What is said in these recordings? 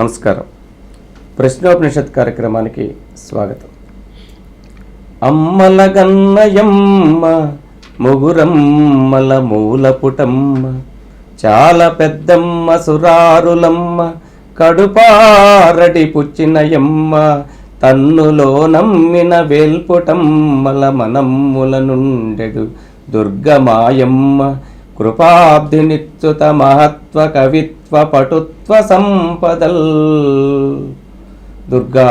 నమస్కారం. ప్రశ్నోపనిషత్ కార్యక్రమానికి స్వాగతం. అమ్మల గన్నయమ్మ ముగురమ్మల మూలపుటమ్మ చాలా పెద్దమ్మ సురారులమ్మ కడుపారటి పుచ్చినయమ్మ తన్నులో నమ్మిన వేల్పుటమ్మల మనమ్ముల నుండెడు దుర్గమాయమ్మ కృపాబ్ధినిత్యుత మహత్వ కవిత్వ పటుత్వ సంపదల్. దుర్గా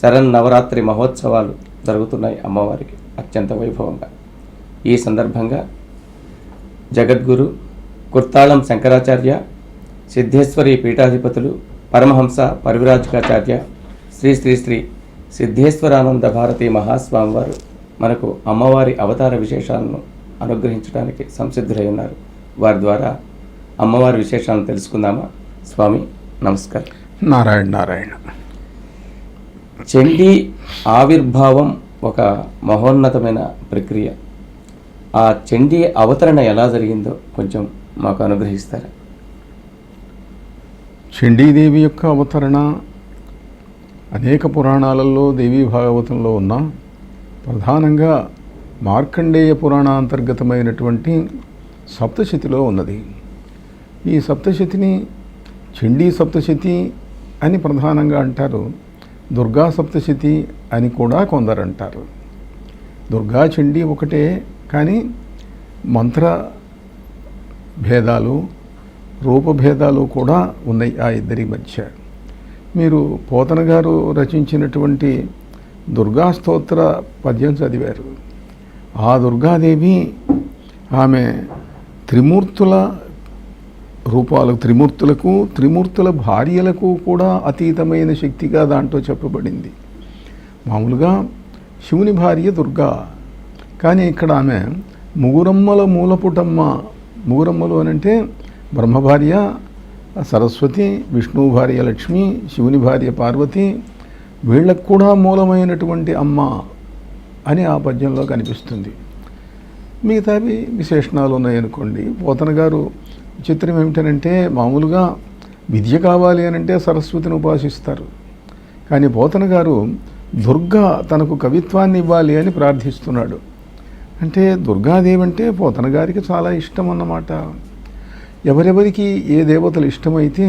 శరన్నవరాత్రి మహోత్సవాలు జరుగుతున్నాయి అమ్మవారికి అత్యంత వైభవంగా. ఈ సందర్భంగా జగద్గురు కుర్తాళం శంకరాచార్య, సిద్ధేశ్వరి పీఠాధిపతులు పరమహంస పరివిరాజకాచార్య శ్రీ శ్రీ శ్రీ సిద్ధేశ్వరానంద భారతీ మహాస్వామి వారు మనకు అమ్మవారి అవతార విశేషాలను అనుగ్రహించడానికి సంసిద్ధులై ఉన్నారు. వారి ద్వారా అమ్మవారి విశేషాలను తెలుసుకుందామా? స్వామి నమస్కారం. నారాయణ నారాయణ. చండీ ఆవిర్భావం ఒక మహోన్నతమైన ప్రక్రియ. ఆ చండీ అవతరణ ఎలా జరిగిందో కొంచెం మాకు అనుగ్రహిస్తారా? చండీదేవి యొక్క అవతరణ అనేక పురాణాలలో దేవీ భాగవతంలో ఉన్న ప్రధానంగా మార్కండేయ పురాణాంతర్గతమైనటువంటి సప్తశతిలో ఉన్నది. ఈ సప్తశతిని చండీ సప్తశతి అని ప్రధానంగా అంటారు. దుర్గా సప్తశతి అని కూడా కొందరు అంటారు. దుర్గా చండీ ఒకటే, కానీ మంత్ర భేదాలు రూపభేదాలు కూడా ఉన్నాయి ఆ ఇద్దరి మధ్య. మీరు పోతన గారు రచించినటువంటి దుర్గా స్తోత్ర పద్యం చదివారు. ఆ దుర్గాదేవి ఆమె త్రిమూర్తుల రూపాలు, త్రిమూర్తులకు త్రిమూర్తుల భార్యలకు కూడా అతీతమైన శక్తిగా దాంట్లో చెప్పబడింది. మామూలుగా శివుని భార్య దుర్గా, కానీ ఇక్కడ ఆమె ముగురమ్మల మూలపుటమ్మ. ముగురమ్మలు అనంటే బ్రహ్మ భార్య సరస్వతి, విష్ణువు భార్య లక్ష్మి, శివుని భార్య పార్వతి, వీళ్ళకు కూడా మూలమైనటువంటి అమ్మ అని ఆ పద్యంలో కనిపిస్తుంది. మిగతావి విశేషణాలు ఉన్నాయనుకోండి. పోతన గారు చిత్రం ఏమిటనంటే, మామూలుగా విద్య కావాలి అనంటే సరస్వతిని ఉపాసిస్తారు, కానీ పోతన గారు దుర్గా తనకు కవిత్వాన్ని ఇవ్వాలి అని ప్రార్థిస్తున్నాడు. అంటే దుర్గాదేవి అంటే పోతన గారికి చాలా ఇష్టం అన్నమాట. ఎవరెవరికి ఏ దేవతలు ఇష్టమైతే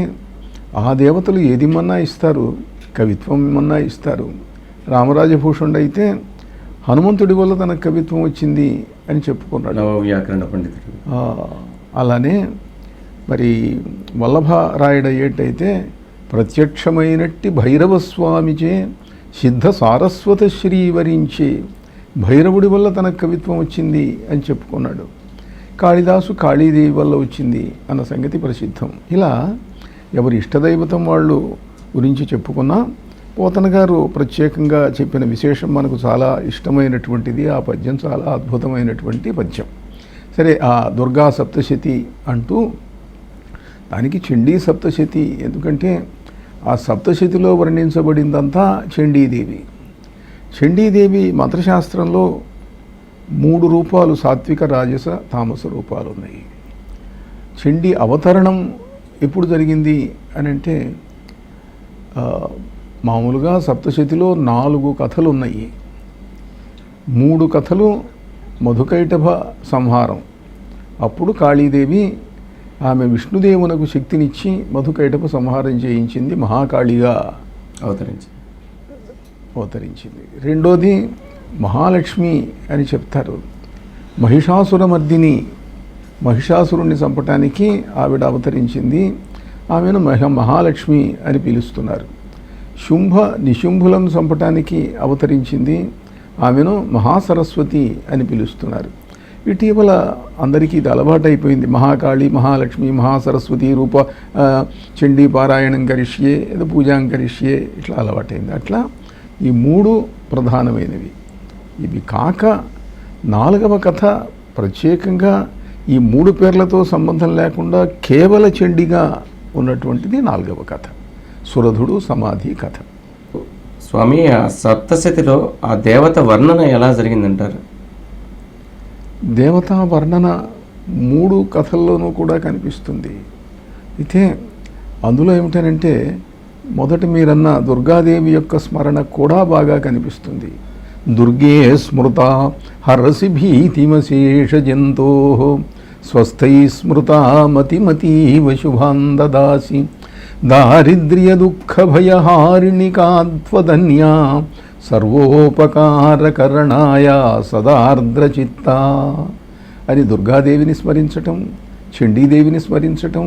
ఆ దేవతలు ఏదిమన్నా ఇస్తారు, కవిత్వం ఇమ్మన్నా ఇస్తారు. రామరాజభూషణుడు అయితే హనుమంతుడి వల్ల తనకు కవిత్వం వచ్చింది అని చెప్పుకున్నాడు. వ్యాకరణ పండితుడు. అలానే మరి వల్లభరాయుడు అయ్యేటైతే ప్రత్యక్షమైనట్టి భైరవస్వామిచే సిద్ధ సారస్వత శ్రీవరించే భైరవుడి వల్ల తనకు కవిత్వం వచ్చింది అని చెప్పుకున్నాడు. కాళిదాసు కాళీదేవి వల్ల వచ్చింది అన్న సంగతి ప్రసిద్ధం. ఇలా ఎవరి ఇష్టదైవతం వాళ్ళు గురించి చెప్పుకున్నా పోతన గారు ప్రత్యేకంగా చెప్పిన విశేషం మనకు చాలా ఇష్టమైనటువంటిది. ఆ పద్యం చాలా అద్భుతమైనటువంటి పద్యం. సరే, ఆ దుర్గా సప్తశతి అంటూ దానికి చండీ సప్తశతి, ఎందుకంటే ఆ సప్తశతిలో వర్ణించబడిందంతా చండీదేవి. చండీదేవి మంత్రశాస్త్రంలో 3 రూపాలు, సాత్విక రాజస తామస రూపాలు ఉన్నాయి. చండీ అవతరణం ఎప్పుడు జరిగింది అని అంటే, మామూలుగా సప్తశతిలో 4 కథలు ఉన్నాయి. 3 కథలు మధుకైటభ సంహారం. అప్పుడు కాళీదేవి ఆమె విష్ణుదేవునకు శక్తినిచ్చి మధుకైటభ సంహారం చేయించింది, మహాకాళిగా అవతరించింది. రెండోది మహాలక్ష్మి అని చెప్తారు. మహిషాసురమర్దిని, మహిషాసురుణ్ణి చంపటానికి ఆవిడ అవతరించింది. ఆమెను మహాలక్ష్మి అని పిలుస్తున్నారు. శుంభ నిశుంభులను చంపటానికి అవతరించింది. ఆమెను మహాసరస్వతి అని పిలుస్తున్నారు. ఇటీవల అందరికీ ఇది అలవాటైపోయింది. మహాకాళి, మహాలక్ష్మి, మహాసరస్వతి రూప చండీ పారాయణం కరిష్యే, ఏదో పూజాం కరిష్యే, ఇట్లా అలవాటైంది. అట్లా ఈ 3 ప్రధానమైనవి. ఇవి కాక 4వ కథ ప్రత్యేకంగా ఈ 3 పేర్లతో సంబంధం లేకుండా కేవల చండిగా ఉన్నటువంటిది 4వ కథ, సురధుడు సమాధి కథ. స్వామి, ఆ సప్తశతిలో ఆ దేవత వర్ణన ఎలా జరిగిందంటారు? దేవతా వర్ణన 3 కథల్లోనూ కూడా కనిపిస్తుంది. అయితే అందులో ఏమిటనంటే మొదటి మీరన్న దుర్గాదేవి యొక్క స్మరణ కూడా బాగా కనిపిస్తుంది. దుర్గే స్మృత హరసి భీతిమశేష జంతో స్వస్థై స్మృత మతిమతీవ శుభాన్ దదాసి దారిద్ర్య దుఃఖ భయహారిణి కాత్వధన్యా సర్వోపకారకరణాయ సదార్ద్రచిత్త అని దుర్గాదేవిని స్మరించటం, చండీదేవిని స్మరించటం,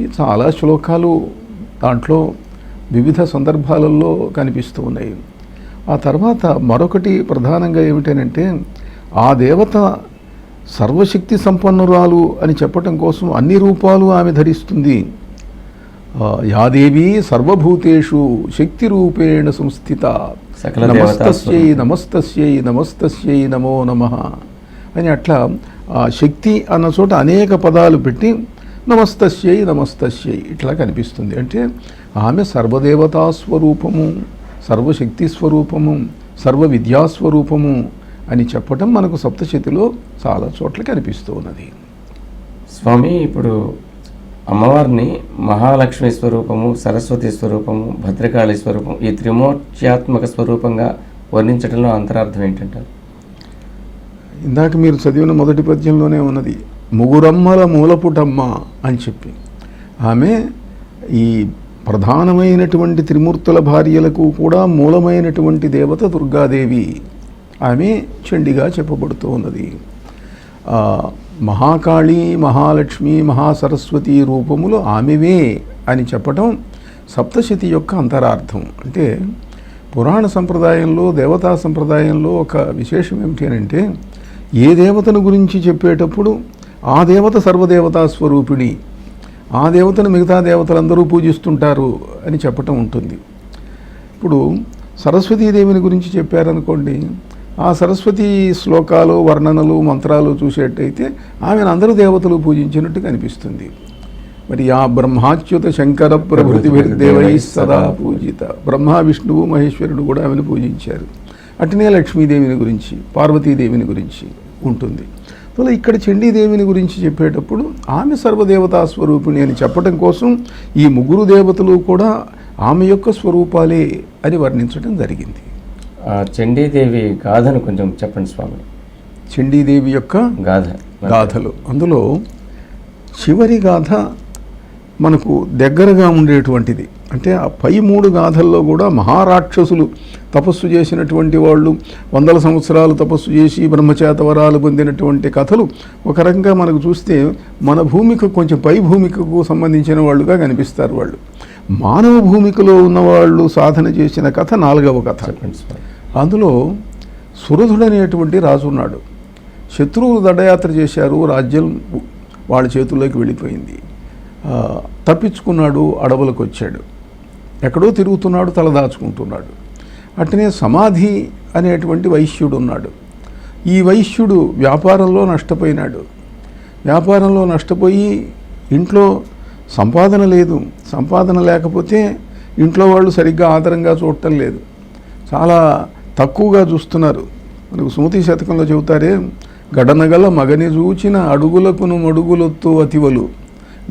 ఈ చాలా శ్లోకాలు దాంట్లో వివిధ సందర్భాలలో కనిపిస్తూ ఉన్నాయి. ఆ తర్వాత మరొకటి ప్రధానంగా ఏమిటనంటే ఆ దేవత సర్వశక్తి సంపన్నురాలు అని చెప్పటం కోసం అన్ని రూపాలు ఆమె ధరిస్తుంది. యాదేవి సర్వభూతేషు శక్తి రూపేణ సంస్థిత నమస్తస్యై నమస్తస్యై నమస్తస్యై నమో నమః అని అట్లా ఆ శక్తి అన్న చోట అనేక పదాలు పెట్టి నమస్తస్యై నమస్తస్యై ఇట్లా కనిపిస్తుంది. అంటే ఆమె సర్వదేవతా స్వరూపము, సర్వశక్తి స్వరూపము, సర్వ విద్యాస్వరూపము అని చెప్పటం మనకు సప్తశతిలో చాలా చోట్ల కనిపిస్తూ ఉన్నది. స్వామి, ఇప్పుడు అమ్మవారిని మహాలక్ష్మి స్వరూపము, సరస్వతి స్వరూపము, భద్రకాళి స్వరూపం, ఈ త్రిమూర్త్యాత్మక స్వరూపంగా వర్ణించడంలో అంతరార్థం ఏంటంటారు? ఇందాక మీరు చదివిన మొదటి పద్యంలోనే ఉన్నది, ముగురమ్మల మూలపుటమ్మ అని చెప్పి. ఆమె ఈ ప్రధానమైనటువంటి త్రిమూర్తుల భార్యలకు కూడా మూలమైనటువంటి దేవత దుర్గాదేవి. ఆమె చండిగా చెప్పబడుతూ ఉన్నది. మహాకాళి, మహాలక్ష్మి, మహాసరస్వతి రూపములు ఆమెవే అని చెప్పటం సప్తశతి యొక్క అంతరార్థం. అంటే పురాణ సంప్రదాయంలో, దేవతా సంప్రదాయంలో ఒక విశేషం ఏమిటి అంటే ఏ దేవతను గురించి చెప్పేటప్పుడు ఆ దేవత సర్వదేవతా స్వరూపిణి, ఆ దేవతను మిగతా దేవతలందరూ పూజిస్తుంటారు అని చెప్పటం ఉంటుంది. ఇప్పుడు సరస్వతీదేవిని గురించి చెప్పారనుకోండి, ఆ సరస్వతి శ్లోకాలు, వర్ణనలు, మంత్రాలు చూసేటైతే ఆమెను అందరూ దేవతలు పూజించినట్టు కనిపిస్తుంది. మరి ఆ బ్రహ్మాచ్యుత శంకర ప్రభృతిభిర్దేవై సదా పూజిత, బ్రహ్మ విష్ణువు మహేశ్వరుడు కూడా ఆమెను పూజించారు. అటునే లక్ష్మీదేవిని గురించి, పార్వతీదేవిని గురించి ఉంటుంది. సో ఇక్కడ చండీదేవిని గురించి చెప్పేటప్పుడు ఆమె సర్వదేవతా స్వరూపిణి అని చెప్పడం కోసం ఈ ముగ్గురు దేవతలు కూడా ఆమె యొక్క స్వరూపాలే అని వర్ణించడం జరిగింది. చండీదేవి గాథను కొంచెం చెప్పండి స్వామి. చండీదేవి యొక్క గాథలు, అందులో చివరి గాథ మనకు దగ్గరగా ఉండేటువంటిది. అంటే ఆ పై 3 గాథల్లో కూడా మహారాక్షసులు తపస్సు చేసినటువంటి వాళ్ళు, 100 సంవత్సరాలు తపస్సు చేసి బ్రహ్మచేత వరాలు పొందినటువంటి కథలు ఒక రకంగా మనకు చూస్తే మన భూమికి కొంచెం పై భూమికకు సంబంధించిన వాళ్ళుగా కనిపిస్తారు. వాళ్ళు మానవ భూమికలో ఉన్నవాళ్ళు సాధన చేసిన కథ 4వ కథ. అందులో సురధుడనేటువంటి రాజు ఉన్నాడు. శత్రువులు దండయాత్ర చేశారు, రాజ్యం వాళ్ళ చేతుల్లోకి వెళ్ళిపోయింది. తప్పించుకున్నాడు, అడవులకు వచ్చాడు, ఎక్కడో తిరుగుతున్నాడు, తలదాచుకుంటున్నాడు. అట్నే సమాధి అనేటువంటి వైశ్యుడు ఉన్నాడు. ఈ వైశ్యుడు వ్యాపారంలో నష్టపోయినాడు. వ్యాపారంలో నష్టపోయి ఇంట్లో సంపాదన లేదు. సంపాదన లేకపోతే ఇంట్లో వాళ్ళు సరిగ్గా ఆదరంగా చూడటం లేదు, చాలా తక్కువగా చూస్తున్నారు. మనకు సుమతి శతకంలో చెబుతారే, గడనగల మగని చూచిన అడుగులకును మడుగులొత్తు అతివలు,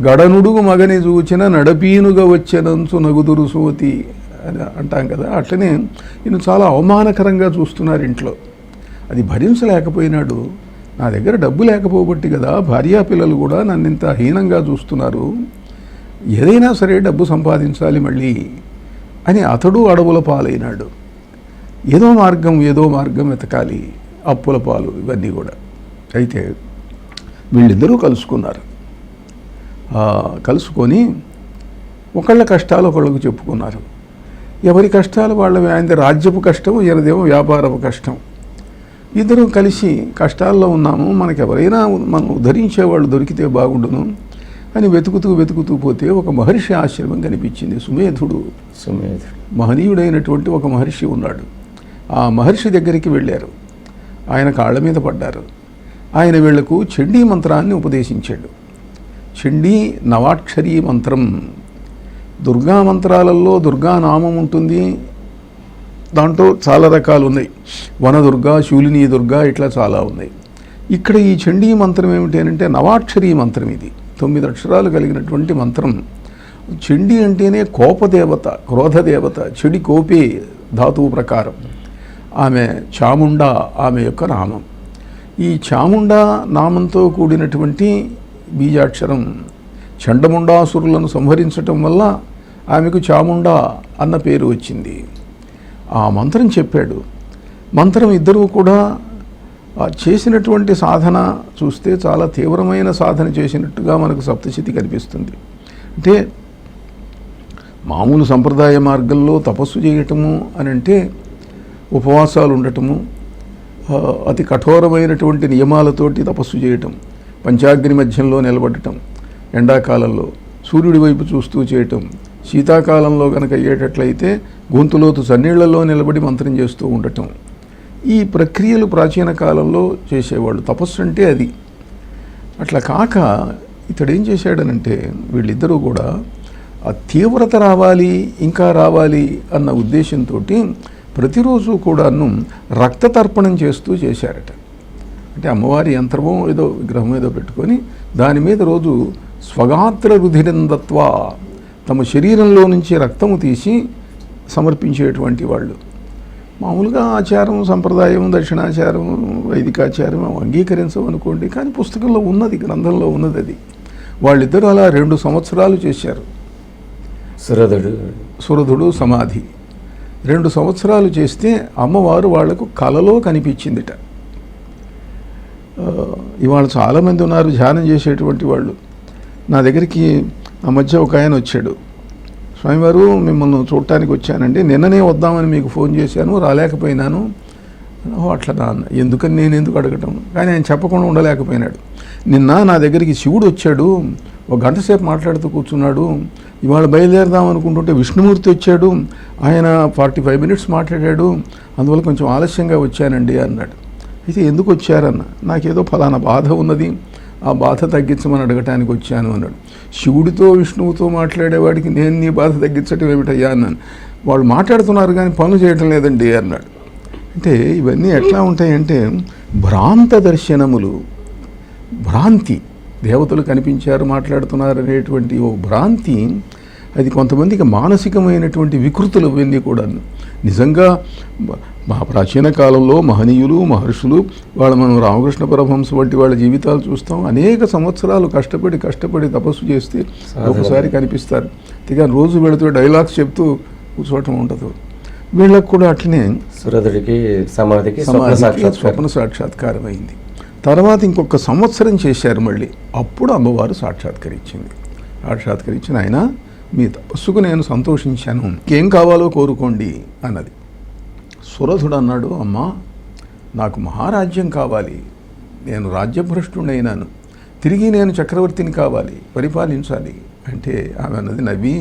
గడనుడుగు మగని చూచిన నడపీనుగా వచ్చేనంచు నగుదురు సోతి అని అంటాం కదా. అట్లనే ఈయన చాలా అవమానకరంగా చూస్తున్నారు ఇంట్లో. అది భరించలేకపోయినాడు. నా దగ్గర డబ్బు లేకపోబట్టి కదా భార్యా పిల్లలు కూడా నన్ను ఇంత హీనంగా చూస్తున్నారు, ఏదైనా సరే డబ్బు సంపాదించాలి మళ్ళీ అని అతడు అడవుల పాలైనాడు. ఏదో మార్గం వెతకాలి, అప్పుల పాలు ఇవన్నీ కూడా. అయితే వీళ్ళిద్దరూ కలుసుకున్నారు. కలుసుకొని ఒకళ్ళ కష్టాలు ఒకళ్ళకు చెప్పుకున్నారు. ఎవరి కష్టాలు వాళ్ళవి. ఆయనది రాజ్యపు కష్టం, ఈయనదేమో వ్యాపారపు కష్టం. ఇద్దరు కలిసి కష్టాల్లో ఉన్నాము, మనకు ఎవరైనా మనం ఉద్ధరించేవాళ్ళు దొరికితే బాగుండును అని వెతుకుతూ పోతే ఒక మహర్షి ఆశ్రమం కనిపించింది. సుమేధుడు మహనీయుడైనటువంటి ఒక మహర్షి ఉన్నాడు. ఆ మహర్షి దగ్గరికి వెళ్ళారు. ఆయన కాళ్ళ మీద పడ్డారు. ఆయన వీళ్లకు చండీ మంత్రాన్ని ఉపదేశించాడు. చండీ నవాక్షరీ మంత్రం. దుర్గా మంత్రాలలో దుర్గా నామం ఉంటుంది. దాంట్లో చాలా రకాలు ఉన్నాయి. వనదుర్గా, శూలిని దుర్గా, ఇట్లా చాలా ఉన్నాయి. ఇక్కడ ఈ చండీ మంత్రం ఏమిటి అంటే నవాక్షరీ మంత్రం. ఇది 9 అక్షరాలు కలిగినటువంటి మంత్రం. చండి అంటేనే కోపదేవత, క్రోధదేవత, చెడి కోపే ధాతువు ప్రకారం. ఆమె చాముండా ఆమె యొక్క నామం. ఈ చాముండా నామంతో కూడినటువంటి బీజాక్షరం చండముండాసురులను సంహరించటం వల్ల ఆమెకు చాముండా అన్న పేరు వచ్చింది. ఆ మంత్రం చెప్పాడు. మంత్రం ఇద్దరూ కూడా చేసినటువంటి సాధన చూస్తే చాలా తీవ్రమైన సాధన చేసినట్టుగా మనకు సప్తశతి కనిపిస్తుంది. అంటే మామూలు సంప్రదాయ మార్గంలో తపస్సు చేయటము అని అంటే ఉపవాసాలు ఉండటము, అతి కఠోరమైనటువంటి నియమాలతోటి తపస్సు చేయటం, పంచాగ్ని మధ్యంలో నిలబడటం, ఎండాకాలంలో సూర్యుడి వైపు చూస్తూ చేయటం, శీతాకాలంలో కనుక అయ్యేటట్లయితే గొంతులోతు సన్నీళ్లలో నిలబడి మంత్రం చేస్తూ ఉండటం, ఈ ప్రక్రియలు ప్రాచీన కాలంలో చేసేవాళ్ళు. తపస్సు అంటే అది. అట్లా కాక ఇతడు ఏం చేశాడనంటే వీళ్ళిద్దరూ కూడా ఆ తీవ్రత రావాలి, ఇంకా రావాలి అన్న ఉద్దేశంతో ప్రతిరోజు కూడాను రక్త తర్పణం చేస్తూ చేశారట. అంటే అమ్మవారి యంత్రమో ఏదో విగ్రహం ఏదో పెట్టుకొని దాని మీద రోజు స్వగాత్ర రుధిరందత్వ, తమ శరీరంలో నుంచి రక్తము తీసి సమర్పించేటువంటి వాళ్ళు. మామూలుగా ఆచారం, సంప్రదాయం, దక్షిణాచారం, వైదికాచారం అంగీకరించం అనుకోండి, కానీ పుస్తకంలో ఉన్నది, గ్రంథంలో ఉన్నది అది. వాళ్ళిద్దరూ అలా 2 సంవత్సరాలు చేశారు. సురధుడు సమాధి 2 సంవత్సరాలు చేస్తే అమ్మవారు వాళ్లకు కలలో కనిపించిందిట. ఇవాళ చాలామంది ఉన్నారు ధ్యానం చేసేటువంటి వాళ్ళు. నా దగ్గరికి ఆ మధ్య ఒక ఆయన వచ్చాడు. స్వామివారు మిమ్మల్ని చూడటానికి వచ్చానండి, నిన్ననే వద్దామని మీకు ఫోన్ చేశాను, రాలేకపోయినాను. అట్లా నాన్న, ఎందుకని నేను ఎందుకు అడగటం, కానీ ఆయన చెప్పకుండా ఉండలేకపోయినాడు. నిన్న నా దగ్గరికి శివుడు వచ్చాడు, 1 గంట సేపు మాట్లాడుతూ కూర్చున్నాడు. ఇవాళ బయలుదేరదాం అనుకుంటుంటే విష్ణుమూర్తి వచ్చాడు, ఆయన 45 మినిట్స్ మాట్లాడాడు, అందువల్ల కొంచెం ఆలస్యంగా వచ్చానండి అన్నాడు. అయితే ఎందుకు వచ్చారన్న, నాకేదో ఫలానా బాధ ఉన్నది, ఆ బాధ తగ్గించమని అడగటానికి వచ్చాను అన్నాడు. శివుడితో విష్ణువుతో మాట్లాడేవాడికి నేను నీ బాధ తగ్గించటం ఏమిటయ్యా అన్నాను. వాళ్ళు మాట్లాడుతున్నారు కానీ పనులు చేయటం లేదండి అన్నాడు. అంటే ఇవన్నీ ఎట్లా ఉంటాయంటే భ్రాంత దర్శనములు, భ్రాంతి. దేవతలు కనిపించారు, మాట్లాడుతున్నారు అనేటువంటి ఓ భ్రాంతి, అది కొంతమందికి మానసికమైనటువంటి వికృతులు. ఇవన్నీ కూడా నిజంగా మా ప్రాచీన కాలంలో మహనీయులు, మహర్షులు, మనం రామకృష్ణ పరమహంస వంటి వాళ్ళ జీవితాలు చూస్తాం. అనేక సంవత్సరాలు కష్టపడి తపస్సు చేస్తే ఒకసారి కనిపిస్తారు. ఇక రోజు వెళుతూ డైలాగ్స్ చెప్తూ కూర్చోవటం ఉండదు. వీళ్ళకు కూడా అట్లనే సురధుడికి సమాధికి స్వప్న సాక్షాత్కారం అయింది. తర్వాత ఇంకొక సంవత్సరం చేశారు మళ్ళీ. అప్పుడు అమ్మవారు సాక్షాత్కరించిన ఆయన మీ తపస్సుకు నేను సంతోషించాను, ఇంకేం కావాలో కోరుకోండి అన్నది. సురధుడు అన్నాడు, అమ్మా నాకు మహారాజ్యం కావాలి, నేను రాజ్యభ్రష్టుడైనాను, తిరిగి నేను చక్రవర్తిని కావాలి, పరిపాలించాలి అంటే ఆమె అన్నది నవ్వి,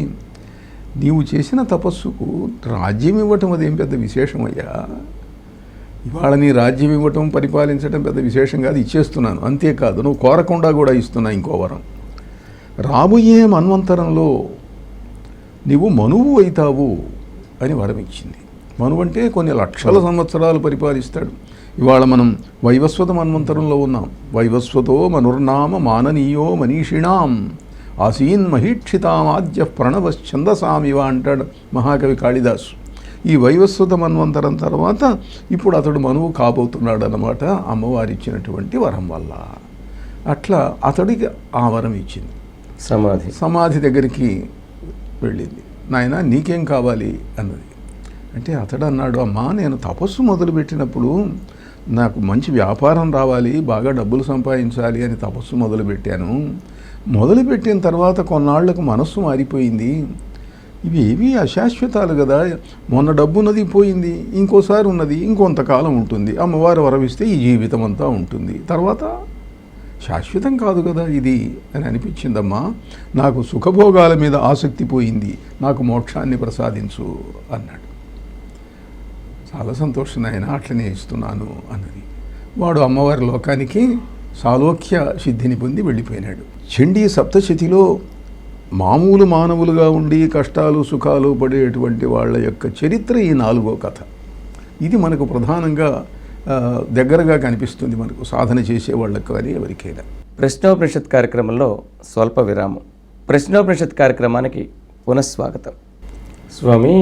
నీవు చేసిన తపస్సుకు రాజ్యం ఇవ్వటం అదేం పెద్ద విశేషమయ్యా, ఇవాళ నీ రాజ్యం ఇవ్వటం, పరిపాలించడం పెద్ద విశేషం కాదు, ఇచ్చేస్తున్నాను. అంతేకాదు నువ్వు కోరకుండా కూడా ఇస్తున్నా ఇంకో వరం. రాబోయే మన్వంతరంలో నీవు మనువు అవుతావు అని వరం ఇచ్చింది. మనువు అంటే కొన్ని లక్షల సంవత్సరాలు పరిపాలిస్తాడు. ఇవాళ మనం వైవస్వత మన్వంతరంలో ఉన్నాం. వైవస్వతో మనుర్నామ మాననీయో మనీషిణాం ఆసీన్ మహీక్షితామాద్య ప్రణవశ్చందసామివ అంటాడు మహాకవి కాళిదాసు. ఈ వైవస్వత మన్వంతరం తర్వాత ఇప్పుడు అతడు మనువు కాబోతున్నాడు అన్నమాట, అమ్మవారి ఇచ్చినటువంటి వరం వల్ల. అట్లా అతడికి ఆ వరం ఇచ్చింది. సమాధి దగ్గరికి వెళ్ళింది. నాయన నీకేం కావాలి అన్నది. అంటే అతడు అన్నాడు, అమ్మా నేను తపస్సు మొదలుపెట్టినప్పుడు నాకు మంచి వ్యాపారం రావాలి, బాగా డబ్బులు సంపాదించాలి అని తపస్సు మొదలుపెట్టాను. మొదలుపెట్టిన తర్వాత కొన్నాళ్లకు మనస్సు మారిపోయింది. ఇవి ఏవి అశాశ్వతాలు కదా, మొన్న డబ్బు ఉన్నది పోయింది, ఇంకోసారి ఉన్నది ఇంకొంతకాలం ఉంటుంది, అమ్మవారు వరమిస్తే ఈ జీవితం అంతా ఉంటుంది, తర్వాత శాశ్వతం కాదు కదా ఇది అని అనిపించిందమ్మా. నాకు సుఖభోగాల మీద ఆసక్తి పోయింది, నాకు మోక్షాన్ని ప్రసాదించు అన్నాడు. చాలా సంతోషం ఆయన, అట్లనే ఇస్తున్నాను అన్నది. వాడు అమ్మవారి లోకానికి సాలోక్య సిద్ధిని పొంది వెళ్ళిపోయినాడు. చండీ సప్తశతిలో మామూలు మానవులుగా ఉండి కష్టాలు సుఖాలు పడేటువంటి వాళ్ళ యొక్క చరిత్ర ఈ 4వ కథ. ఇది మనకు ప్రధానంగా దగ్గరగా కనిపిస్తుంది మనకు సాధన చేసే వాళ్ళకు కానీ ఎవరికైనా. ప్రశ్నోపనిషత్ కార్యక్రమంలో స్వల్ప విరామం. ప్రశ్నోపనిషత్ కార్యక్రమానికి పునఃస్వాగతం. స్వామి,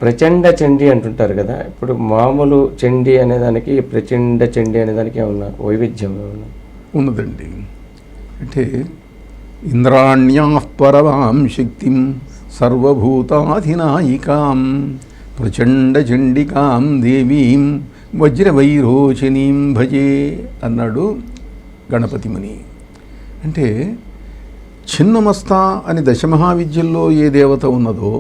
ప్రచండ చండీ అంటుంటారు కదా, ఇప్పుడు మామూలు చండీ అనేదానికి ప్రచండ చండీ అనేదానికి ఏమన్నా వైవిధ్యం ఏమన్నా ఉన్నదండి? అంటే ఇంద్రాణ్యా పరమాం శక్తిం సర్వభూతాధినాయికాం ప్రచండ చండికాం దేవీం వజ్రవైరోచనీం భజే అన్నాడు గణపతి ముని. అంటే చిన్నమస్త అని దశమహావిద్యల్లో ఏ దేవత ఉన్నదో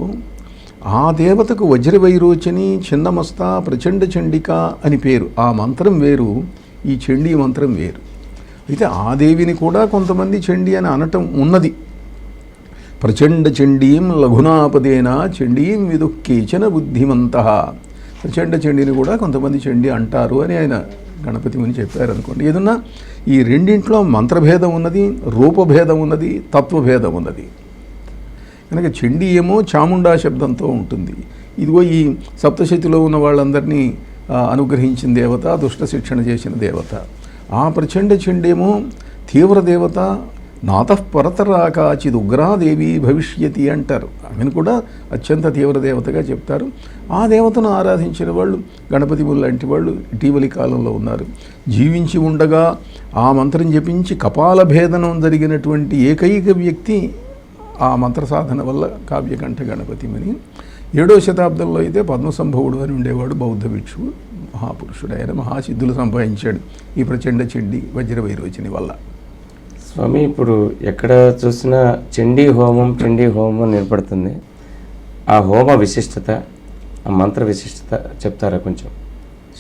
ఆ దేవతకు వజ్రవైరోచని, చిన్నమస్త, ప్రచండ చండిక అని పేరు. ఆ మంత్రం వేరు, ఈ చండీ మంత్రం వేరు. అయితే ఆ దేవిని కూడా కొంతమంది చండీ అని అనటం ఉన్నది. ప్రచండ చండీం లఘునాపదేన చండీం విదుఃకేచన బుద్ధిమంతః. ప్రచండ చండీని కూడా కొంతమంది చండీ అంటారు అని ఆయన గణపతి ముని చెప్పారనుకోండి. ఏదన్నా ఈ రెండింట్లో మంత్రభేదం ఉన్నది, రూపభేదం ఉన్నది, తత్వభేదం ఉన్నది. కనుక చండీ ఏమో చాముండా శబ్దంతో ఉంటుంది. ఇదిగో ఈ సప్తశతిలో ఉన్న వాళ్ళందరినీ అనుగ్రహించిన దేవత, దుష్ట శిక్షణ చేసిన దేవత. ఆ ప్రచండ చండేమో తీవ్ర దేవత, నాతః పరతరాకాచిద్ ఉగ్రాదేవి భవిష్యతి అంటారు. ఆమెను కూడా అత్యంత తీవ్ర దేవతగా చెప్తారు. ఆ దేవతను ఆరాధించిన వాళ్ళు గణపతి ముని లాంటి వాళ్ళు ఇటీవలి కాలంలో ఉన్నారు. జీవించి ఉండగా ఆ మంత్రం జపించి కపాల భేదనం జరిగినటువంటి ఏకైక వ్యక్తి ఆ మంత్ర సాధన వల్ల కావ్యకంఠ గణపతి ముని. 7వ శతాబ్దంలో అయితే పద్మసంభవుడు అని ఉండేవాడు, బౌద్ధ భిక్షువు, మహాపురుషుడు. ఆయన మహాసిద్ధులు సంపాదించాడు ఈ ప్రచండ చండీ వజ్రవైరోచని వల్ల. స్వామి, ఇప్పుడు ఎక్కడ చూసినా చండీ హోమం నిలబడుతుంది. ఆ హోమ విశిష్టత, ఆ మంత్ర విశిష్టత చెప్తారా కొంచెం?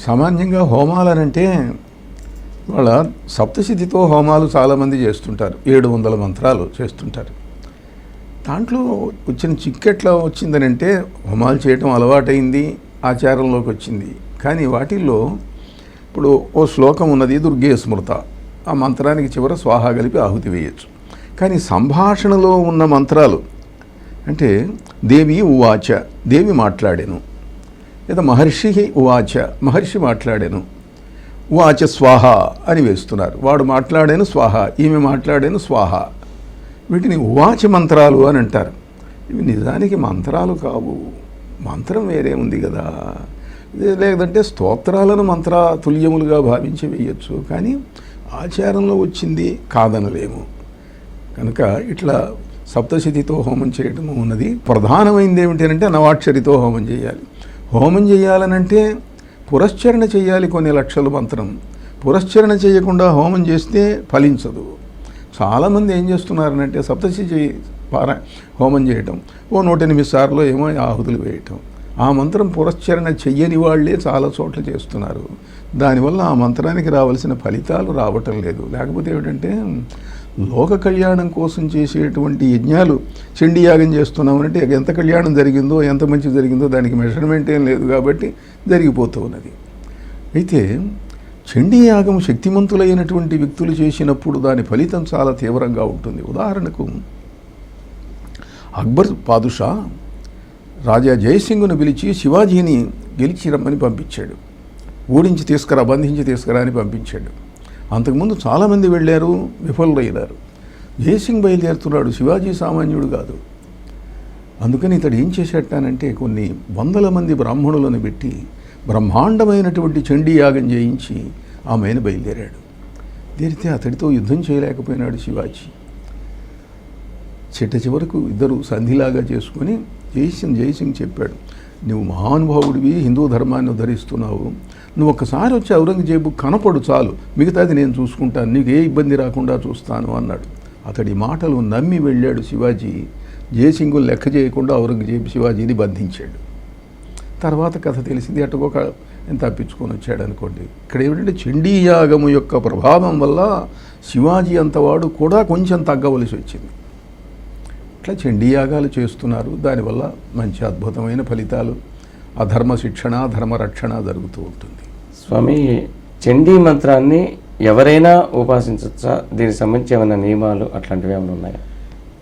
సామాన్యంగా హోమాలనంటే వాళ్ళ సప్తశతితో హోమాలు చాలామంది చేస్తుంటారు. 700 మంత్రాలు చేస్తుంటారు. దాంట్లో వచ్చిన చిక్కెట్లా వచ్చిందనంటే హోమాలు చేయటం అలవాటైంది, ఆచారంలోకి వచ్చింది. కానీ వాటిల్లో ఇప్పుడు ఓ శ్లోకం ఉన్నది, దుర్గే స్మృత. ఆ మంత్రానికి చివర స్వాహ కలిపి ఆహుతి వేయచ్చు. కానీ సంభాషణలో ఉన్న మంత్రాలు అంటే దేవి ఉవాచ, దేవి మాట్లాడెను, లేదా మహర్షి ఉవాచ, మహర్షి మాట్లాడెను, ఉవాచ స్వాహ అని వేస్తున్నారు. వాడు మాట్లాడాను స్వాహ, ఈమె మాట్లాడాను స్వాహ. వీటిని ఉవాచ మంత్రాలు అని అంటారు. ఇవి నిజానికి మంత్రాలు కావు, మంత్రం వేరే ఉంది కదా. లేదంటే స్తోత్రాలను మంత్ర తుల్యములుగా భావించి వేయచ్చు. కానీ ఆచారంలో వచ్చింది కాదనలేము. కనుక ఇట్లా సప్తశతితో హోమం చేయటం ఉన్నది. ప్రధానమైనది ఏమిటంటే నవాక్షరితో హోమం చేయాలి. హోమం చేయాలనంటే పురశ్చరణ చేయాలి. కొన్ని లక్షల మంత్రం పురశ్చరణ చేయకుండా హోమం చేస్తే ఫలించదు. చాలామంది ఏం చేస్తున్నారనంటే సప్తశతి హోమం చేయటం, ఓ 108 సార్లు ఏమో ఆహుతులు వేయటం. ఆ మంత్రం పురశ్చరణ చెయ్యని వాళ్ళే చాలా చోట్ల చేస్తున్నారు. దానివల్ల ఆ మంత్రానికి రావాల్సిన ఫలితాలు రావటం లేదు. లేకపోతే ఏమిటంటే లోక కళ్యాణం కోసం చేసేటువంటి యజ్ఞాలు చండీ యాగం చేస్తున్నామంటే ఎంత కళ్యాణం జరిగిందో, ఎంత మంచి జరిగిందో దానికి మెజర్మెంట్ ఏం లేదు కాబట్టి జరిగిపోతూ ఉన్నది. అయితే చండీ యాగం శక్తిమంతులైనటువంటి వ్యక్తులు చేసినప్పుడు దాని ఫలితం చాలా తీవ్రంగా ఉంటుంది. ఉదాహరణకు అక్బర్ పాదుషా రాజా జయసింగును పిలిచి శివాజీని గెలిచి రమ్మని పంపించాడు. ఓడించి తీసుకురా, బంధించి తీసుకురా అని పంపించాడు. అంతకుముందు చాలామంది వెళ్ళారు, విఫలులయ్యారు. జయసింగ్ బయలుదేరుతున్నాడు. శివాజీ సామాన్యుడు కాదు. అందుకని ఇతడు ఏం చేసేటానంటే కొన్ని 100 మంది బ్రాహ్మణులను పెట్టి బ్రహ్మాండమైనటువంటి చండీ యాగం చేయించి ఆమెను బయలుదేరాడు. దేరితే అతడితో యుద్ధం చేయలేకపోయినాడు శివాజీ. చివరకు ఇద్దరు సంధిలాగా చేసుకొని జయసింగ్ చెప్పాడు, నువ్వు మహానుభావుడివి, హిందూ ధర్మాన్ని ఉద్ధరిస్తున్నావు, నువ్వు ఒక్కసారి వచ్చి ఔరంగజేబు కనపడు చాలు, మిగతాది నేను చూసుకుంటాను, నీకు ఏ ఇబ్బంది రాకుండా చూస్తాను అన్నాడు. అతడి మాటలు నమ్మి వెళ్ళాడు శివాజీ. జయసింగు లెక్క చేయకుండా ఔరంగజేబు శివాజీని బంధించాడు. తర్వాత కథ తెలిసింది, అటుకొక ఎంత తప్పించుకొని వచ్చాడు అనుకోండి. ఇక్కడ ఏమిటంటే చండీ యాగము యొక్క ప్రభావం వల్ల శివాజీ అంతవాడు కూడా కొంచెం తగ్గవలసి వచ్చింది. ఇట్లా చండీ యాగాలు చేస్తున్నారు. దానివల్ల మంచి అద్భుతమైన ఫలితాలు, అధర్మ శిక్షణ, ధర్మ రక్షణ జరుగుతూ ఉంటుంది. స్వామి, చండీ మంత్రాన్ని ఎవరైనా ఉపాసించవచ్చా? దీనికి సంబంధించి ఏమైనా నియమాలు అట్లాంటివి ఏమైనా ఉన్నాయా?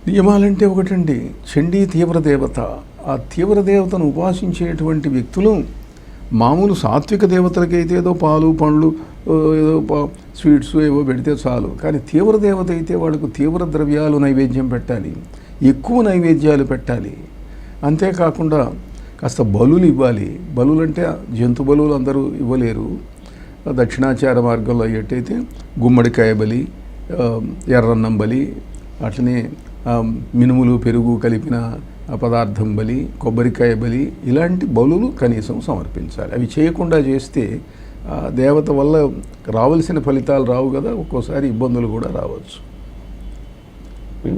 నియమాలంటే ఒకటండి, చండీ తీవ్ర దేవత. ఆ తీవ్ర దేవతను ఉపాసించేటువంటి వ్యక్తులు మామూలు సాత్విక దేవతలకైతే ఏదో పాలు పండ్లు ఏదో స్వీట్స్ ఏవో పెడితే చాలు. కానీ తీవ్ర దేవత అయితే వాళ్ళకు తీవ్ర ద్రవ్యాలు నైవేద్యం పెట్టాలి. ఎక్కువ నైవేద్యాలు పెట్టాలి. అంతేకాకుండా కాస్త బలులు ఇవ్వాలి. బలులంటే జంతు బలులు అందరూ ఇవ్వలేరు. దక్షిణాచార మార్గంలో అయ్యేటైతే గుమ్మడికాయ బలి, ఎర్రన్నం బలి, అట్లనే మినుములు పెరుగు కలిపిన పదార్థం బలి, కొబ్బరికాయ బలి, ఇలాంటి బలులు కనీసం సమర్పించాలి. అవి చేయకుండా చేస్తే దేవత వల్ల రావాల్సిన ఫలితాలు రావు కదా, ఒక్కోసారి ఇబ్బందులు కూడా రావచ్చు.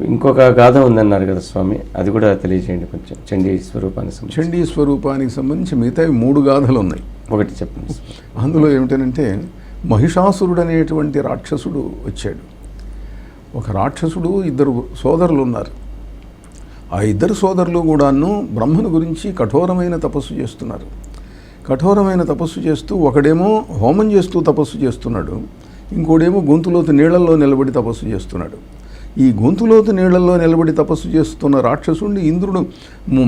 ఇంకొక గాథ ఉందన్నారు కదా స్వామి, అది కూడా తెలియజేయండి కొంచెం. చండీ స్వరూపానికి సంబంధించి మిగతా 3 గాథలు ఉన్నాయి. ఒకటి చెప్పండి. అందులో ఏమిటంటే మహిషాసురుడు అనేటువంటి రాక్షసుడు వచ్చాడు. ఒక రాక్షసుడు, 2 సోదరులు ఉన్నారు. ఆ 2 సోదరులు కూడాను బ్రహ్మను గురించి కఠోరమైన తపస్సు చేస్తున్నారు. కఠోరమైన తపస్సు చేస్తూ ఒకడేమో హోమం చేస్తూ తపస్సు చేస్తున్నాడు, ఇంకోడేమో గొంతులోతు నీళ్లలో నిలబడి తపస్సు చేస్తున్నాడు. ఈ గొంతులోతు నీళ్లలో నిలబడి తపస్సు చేస్తున్న రాక్షసుడిని ఇంద్రుడు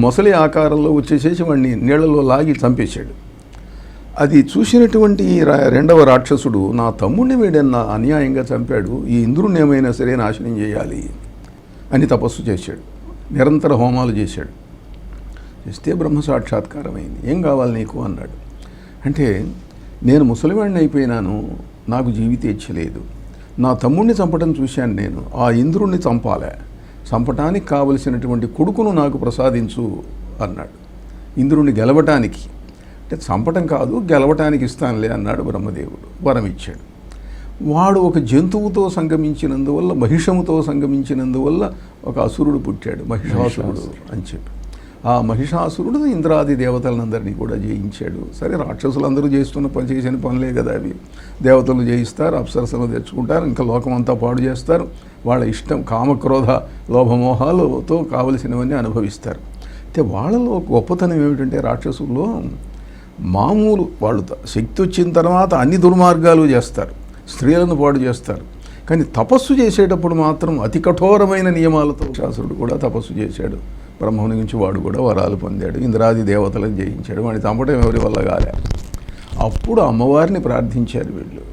మొసలి ఆకారంలో వచ్చేసేసి వాడిని నీళ్లలో లాగి చంపేశాడు. అది చూసినటువంటి రెండవ రాక్షసుడు, నా తమ్ముడిని వీడన్నా అన్యాయంగా చంపాడు, ఈ ఇంద్రుడిని ఏమైనా సరే నాశనం చేయాలి అని తపస్సు చేశాడు. నిరంతర హోమాలు చేశాడు. చేస్తే బ్రహ్మ సాక్షాత్కారమైంది. ఏం కావాలి నీకు అన్నాడు. అంటే నేను ముసలివాడిని అయిపోయినాను, నాకు జీవితేచ్ఛ లేదు, నా తమ్ముడిని చంపడం చూశాను నేను, ఆ ఇంద్రుణ్ణి చంపాలే, చంపటానికి కావలసినటువంటి కొడుకును నాకు ప్రసాదించు అన్నాడు. ఇంద్రుణ్ణి గెలవటానికి, అంటే చంపటం కాదు గెలవటానికి ఇస్తానులే అన్నాడు బ్రహ్మదేవుడు. వరం ఇచ్చాడు. వాడు ఒక జంతువుతో సంగమించినందువల్ల, మహిషముతో సంగమించినందువల్ల ఒక అసురుడు పుట్టాడు, మహిషాసురుడు అని చెప్పి. ఆ మహిషాసురుడు ఇంద్రాది దేవతలందరినీ కూడా జయించాడు. సరే, రాక్షసులందరూ చేసిన పనులే కదా అవి. దేవతలు జయిస్తారు, అప్సరసలు తెచ్చుకుంటారు, ఇంకా లోకమంతా పాడు చేస్తారు, వాళ్ళ ఇష్టం కామక్రోధ లోభమోహాలతో కావలసినవన్నీ అనుభవిస్తారు. అయితే వాళ్ళలో గొప్పతనం ఏమిటంటే రాక్షసుల్లో మామూలు వాళ్ళు శక్తి వచ్చిన తర్వాత అన్ని దుర్మార్గాలు చేస్తారు, స్త్రీలను పాడు చేస్తారు, కానీ తపస్సు చేసేటప్పుడు మాత్రం అతి కఠోరమైన నియమాలతో శాస్త్రుడు కూడా తపస్సు చేశాడు. బ్రహ్మని నుంచి వాడు కూడా వరాలు పొందాడు, ఇంద్రాది దేవతలను జయించాడు. వాడిని చంపడం ఎవరి వల్ల కాలే. అప్పుడు అమ్మవారిని ప్రార్థించారు వీళ్ళు.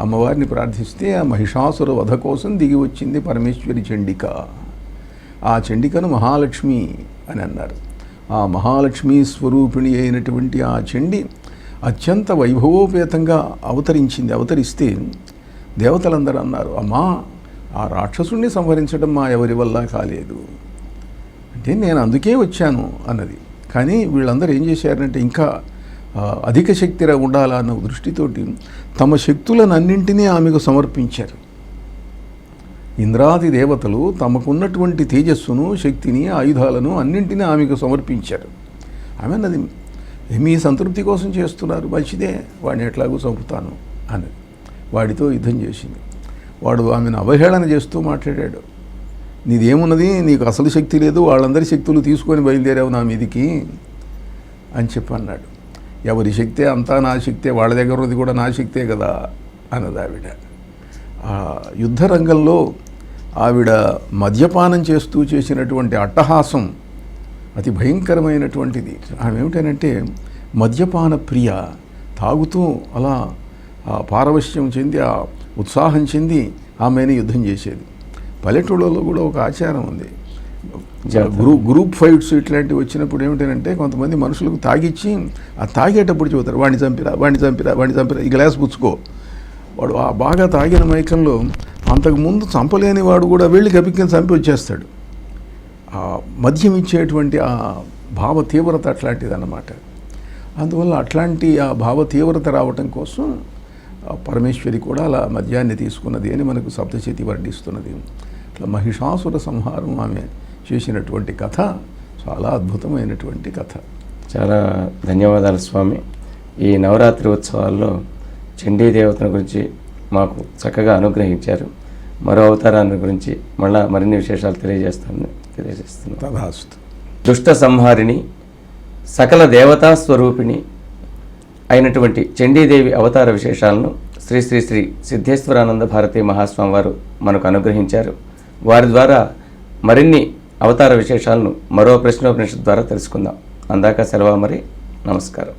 అమ్మవారిని ప్రార్థిస్తే ఆ మహిషాసుర వధ కోసం దిగి వచ్చింది పరమేశ్వరి చండిక. ఆ చండికను మహాలక్ష్మి అని అన్నారు. ఆ మహాలక్ష్మీ స్వరూపిణి అయినటువంటి ఆ చండి అత్యంత వైభవోపేతంగా అవతరిస్తే దేవతలందరూ అన్నారు, అమ్మా ఆ రాక్షసుణ్ణి సంహరించడం మా ఎవరి వల్ల కాలేదు, అంటే నేను అందుకే వచ్చాను అన్నది. కానీ వీళ్ళందరూ ఏం చేశారంటే ఇంకా అధిక శక్తి ఉండాలన్న దృష్టితోటి తమ శక్తులను అన్నింటినీ ఆమెకు సమర్పించారు. ఇంద్రాది దేవతలు తమకున్నటువంటి తేజస్సును, శక్తిని, ఆయుధాలను అన్నింటినీ ఆమెకు సమర్పించారు. ఆమె అన్నది, మీ సంతృప్తి కోసం చేస్తున్నారు, మంచిదే, వాడిని ఎట్లాగూ చంపుతాను అన్నది. వాడితో యుద్ధం చేసింది. వాడు ఆమెను అవహేళన చేస్తూ మాట్లాడాడు. నీదేమున్నది, నీకు అసలు శక్తి లేదు, వాళ్ళందరి శక్తులు తీసుకొని బయలుదేరావు నా మీదికి అని చెప్పి అన్నాడు. ఎవరి శక్తే అంతా నా శక్తే, వాళ్ళ దగ్గర ఉన్నది కూడా నా శక్తే కదా అన్నది ఆవిడ. ఆ యుద్ధ రంగంలో ఆవిడ మద్యపానం చేస్తూ చేసినటువంటి అట్టహాసం అతి భయంకరమైనటువంటిది. ఆమె ఏమిటనంటే మద్యపాన ప్రియ, తాగుతూ అలా పారవశ్యం చెంది, ఆ ఉత్సాహం చెంది ఆమెని యుద్ధం చేసేది. పల్లెటూళ్ళలో కూడా ఒక ఆచారం ఉంది, గ్రూప్ ఫైట్స్ ఇట్లాంటివి వచ్చినప్పుడు ఏమిటంటే కొంతమంది మనుషులకు తాగిచ్చి ఆ తాగేటప్పుడు చెబుతారు, వాడిని చంపిరా, ఈ గ్లాస్ పుచ్చుకో. వాడు ఆ బాగా తాగిన మైకంలో అంతకుముందు చంపలేని వాడు కూడా వెళ్ళి గబిక్కిని చంపి వచ్చేస్తాడు. ఆ మద్యం ఇచ్చేటువంటి ఆ భావ తీవ్రత అట్లాంటిది అన్నమాట. అందువల్ల అట్లాంటి ఆ భావ తీవ్రత రావటం కోసం పరమేశ్వరి కూడా అలా మద్యాన్ని తీసుకున్నది అని మనకు సప్తశతి వర్ణిస్తున్నది. ఇట్లా మహిషాసుర సంహారం ఆమె చేసినటువంటి కథ చాలా అద్భుతమైనటువంటి కథ. చాలా ధన్యవాదాలు స్వామి. ఈ నవరాత్రి ఉత్సవాల్లో చండీ దేవతల గురించి మాకు చక్కగా అనుగ్రహించారు. మరో అవతారాన్ని గురించి మరిన్ని విశేషాలు తెలియజేస్తున్నాను. తథాస్తు. దుష్ట సంహారిణి, సకల దేవతా స్వరూపిణి అయినటువంటి చండీదేవి అవతార విశేషాలను శ్రీ శ్రీ శ్రీ సిద్ధేశ్వరానంద భారతీ మహాస్వామి వారు మనకు అనుగ్రహించారు. వారి ద్వారా మరిన్ని అవతార విశేషాలను మరో ప్రశ్నోపనిషత్తు ద్వారా తెలుసుకుందాం. అందాక సెలవు మరి. నమస్కారం.